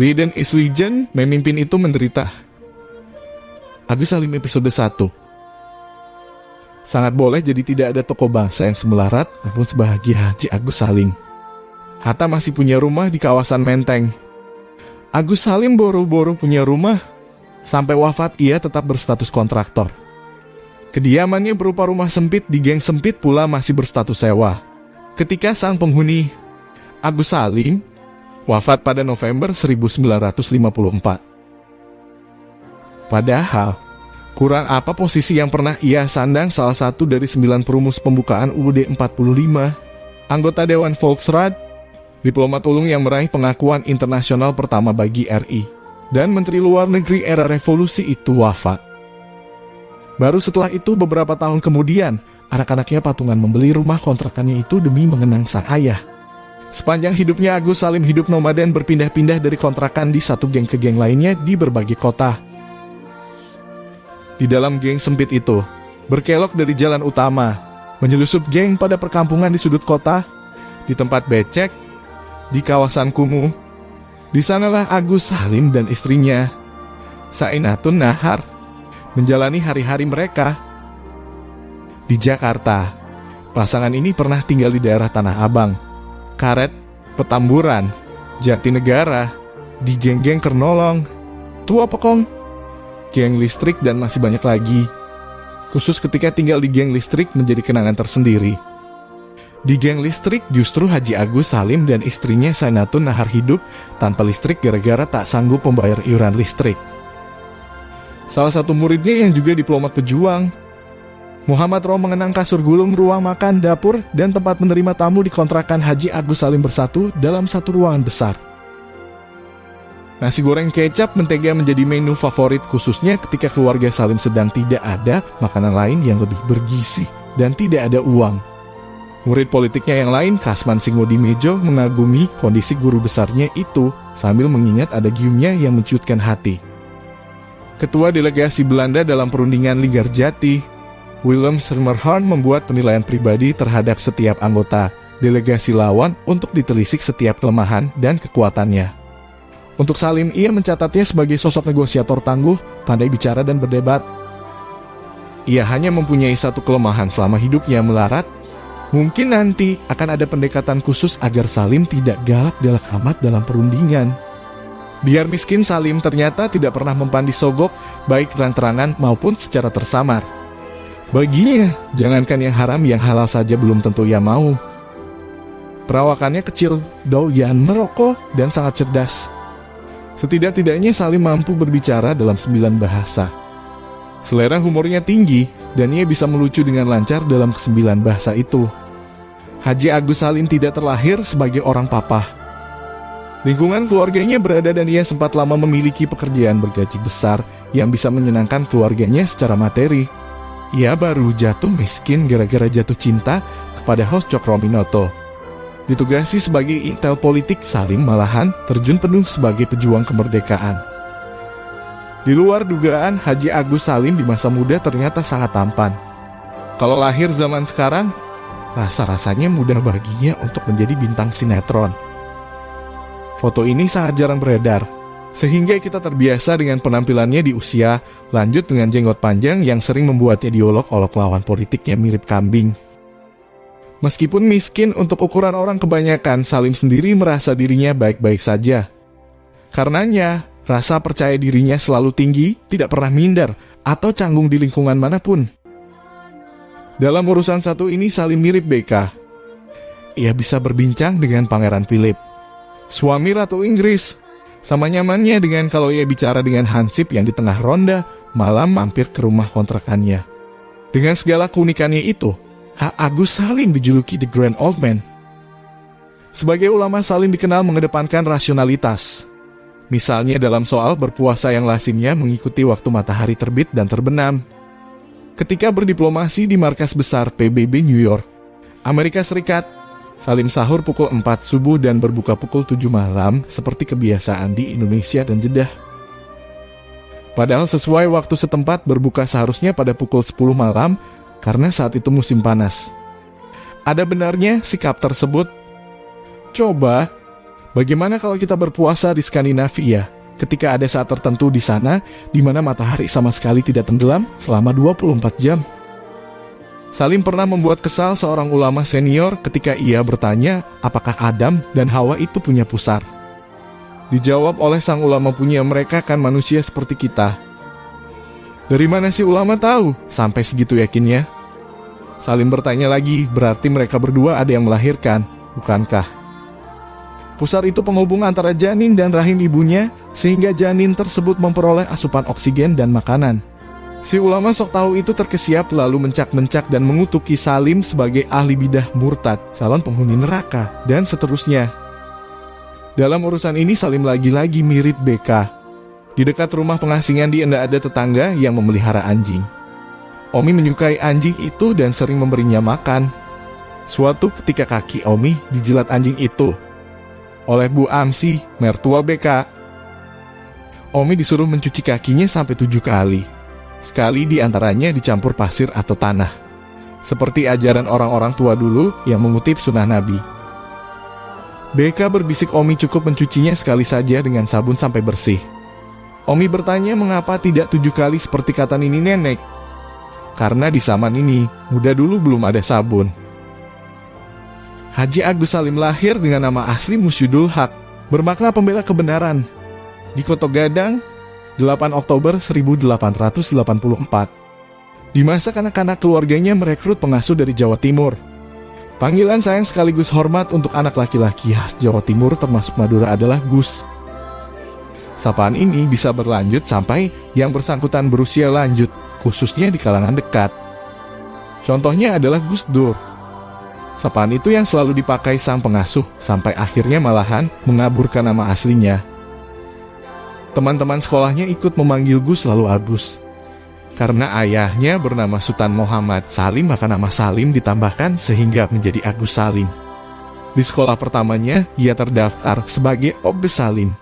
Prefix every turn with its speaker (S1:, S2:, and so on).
S1: Leiden is Legend, memimpin itu menderita. Agus Salim episode 1. Sangat boleh jadi tidak ada tokoh bangsa yang semelarat namun sebahagia Haji Agus Salim. Hatta masih punya rumah di kawasan Menteng. Agus Salim boro-boro punya rumah, sampai wafat ia tetap berstatus kontraktor. Kediamannya berupa rumah sempit di geng sempit pula masih berstatus sewa. Ketika sang penghuni, Agus Salim, wafat pada November 1954. Padahal, kurang apa posisi yang pernah ia sandang salah satu dari 9 perumus pembukaan UUD 45, anggota Dewan Volksraad, diplomat ulung yang meraih pengakuan internasional pertama bagi RI, dan Menteri Luar Negeri era revolusi itu wafat. Baru setelah itu beberapa tahun kemudian, anak-anaknya patungan membeli rumah kontrakannya itu demi mengenang sang ayah. Sepanjang hidupnya Agus Salim hidup nomaden berpindah-pindah dari kontrakan di satu geng ke geng lainnya di berbagai kota. Di dalam geng sempit itu, berkelok dari jalan utama, menyelusup geng pada perkampungan di sudut kota, di tempat becek, di kawasan kumuh. Di sanalah Agus Salim dan istrinya, Sainatun Nahar, menjalani hari-hari mereka. Di Jakarta, pasangan ini pernah tinggal di daerah Tanah Abang, Karet, Petamburan, Jatinegara, di geng-geng Kernolong, Tua Pekong, geng listrik, dan masih banyak lagi. Khusus ketika tinggal di geng listrik menjadi kenangan tersendiri. Di geng listrik justru Haji Agus Salim dan istrinya Sainatun Nahar hidup tanpa listrik gara-gara tak sanggup membayar iuran listrik. Salah satu muridnya yang juga diplomat pejuang, Muhammad Rom, mengenang kasur gulung, ruang makan, dapur, dan tempat menerima tamu di kontrakan Haji Agus Salim bersatu dalam satu ruangan besar. Nasi goreng kecap mentega menjadi menu favorit, khususnya ketika keluarga Salim sedang tidak ada makanan lain yang lebih bergizi dan tidak ada uang. Murid politiknya yang lain, Kasman Singodimejo, mengagumi kondisi guru besarnya itu sambil mengingat ada giumnya yang menciutkan hati. Ketua delegasi Belanda dalam perundingan Linggarjati, Willem Schermerhorn, membuat penilaian pribadi terhadap setiap anggota delegasi lawan untuk ditelisik setiap kelemahan dan kekuatannya. Untuk Salim, ia mencatatnya sebagai sosok negosiator tangguh, pandai bicara dan berdebat. Ia hanya mempunyai satu kelemahan selama hidupnya melarat. Mungkin nanti akan ada pendekatan khusus agar Salim tidak galak-galak amat dalam perundingan. Biar miskin, Salim ternyata tidak pernah mempan disogok, baik terang-terangan maupun secara tersamar. Baginya, jangankan yang haram, yang halal saja belum tentu ia mau. Perawakannya kecil, doyan merokok, dan sangat cerdas. Setidak-tidaknya Salim mampu berbicara dalam 9 bahasa. Selera humornya tinggi, dan ia bisa melucu dengan lancar dalam ke-9 bahasa itu. Haji Agus Salim tidak terlahir sebagai orang papa. Lingkungan keluarganya berada dan ia sempat lama memiliki pekerjaan bergaji besar yang bisa menyenangkan keluarganya secara materi. Ia baru jatuh miskin gara-gara jatuh cinta kepada host Cokroaminoto. Ditugasi sebagai intel politik, Salim malahan terjun penuh sebagai pejuang kemerdekaan. Di luar dugaan, Haji Agus Salim di masa muda ternyata sangat tampan. Kalau lahir zaman sekarang, rasa-rasanya mudah baginya untuk menjadi bintang sinetron. Foto ini sangat jarang beredar, sehingga kita terbiasa dengan penampilannya di usia lanjut dengan jenggot panjang yang sering membuatnya diolok-olok lawan politiknya mirip kambing. Meskipun miskin untuk ukuran orang kebanyakan, Salim sendiri merasa dirinya baik-baik saja. Karenanya, rasa percaya dirinya selalu tinggi, tidak pernah minder atau canggung di lingkungan manapun. Dalam urusan satu ini Salim mirip BK. Ia bisa berbincang dengan Pangeran Philip, suami Ratu Inggris, sama nyamannya dengan kalau ia bicara dengan Hansip yang di tengah ronda malam mampir ke rumah kontrakannya. Dengan segala keunikannya itu, Agus Salim dijuluki The Grand Old Man. Sebagai ulama, Salim dikenal mengedepankan rasionalitas. Misalnya dalam soal berpuasa yang lazimnya mengikuti waktu matahari terbit dan terbenam. Ketika berdiplomasi di markas besar PBB New York, Amerika Serikat, Salim sahur pukul 4 subuh dan berbuka pukul 7 malam seperti kebiasaan di Indonesia dan Jeddah. Padahal sesuai waktu setempat berbuka seharusnya pada pukul 10 malam karena saat itu musim panas. Ada benarnya sikap tersebut? Coba Bagaimana kalau kita berpuasa di Skandinavia, ketika ada saat tertentu di sana, di mana matahari sama sekali tidak tenggelam selama 24 jam? Salim pernah membuat kesal seorang ulama senior ketika ia bertanya apakah Adam dan Hawa itu punya pusar. Dijawab oleh sang ulama punya mereka kan manusia seperti kita. Dari mana si ulama tahu sampai segitu yakinnya? Salim bertanya lagi, berarti mereka berdua ada yang melahirkan, bukankah? Pusar itu penghubung antara janin dan rahim ibunya, sehingga janin tersebut memperoleh asupan oksigen dan makanan. Si ulama sok tahu itu terkesiap lalu mencak-mencak dan mengutuki Salim sebagai ahli bidah murtad, calon penghuni neraka, dan seterusnya. Dalam urusan ini Salim lagi-lagi mirip BK. Di dekat rumah pengasingan di Enda ada tetangga yang memelihara anjing. Omi menyukai anjing itu dan sering memberinya makan. Suatu ketika kaki Omi dijilat anjing itu oleh Bu Amsi, mertua BK. Omi disuruh mencuci kakinya sampai 7 kali. Sekali di antaranya dicampur pasir atau tanah, seperti ajaran orang-orang tua dulu yang mengutip sunnah Nabi. BK berbisik Omi cukup mencucinya sekali saja dengan sabun sampai bersih. Omi bertanya mengapa tidak 7 kali seperti kata nini nenek. Karena di zaman ini, muda dulu belum ada sabun. Haji Agus Salim lahir dengan nama asli Musyidul Haq, bermakna pembela kebenaran, di Koto Gadang, 8 Oktober 1884. Di masa kanak-kanak keluarganya merekrut pengasuh dari Jawa Timur. Panggilan sayang sekaligus hormat untuk anak laki-laki khas Jawa Timur termasuk Madura adalah Gus. Sapaan ini bisa berlanjut sampai yang bersangkutan berusia lanjut, khususnya di kalangan dekat. Contohnya adalah Gus Dur. Sapaan itu yang selalu dipakai sang pengasuh, sampai akhirnya malahan mengaburkan nama aslinya. Teman-teman sekolahnya ikut memanggil Gus lalu Agus. Karena ayahnya bernama Sultan Muhammad Salim, maka nama Salim ditambahkan sehingga menjadi Agus Salim. Di sekolah pertamanya, ia terdaftar sebagai Obes Salim.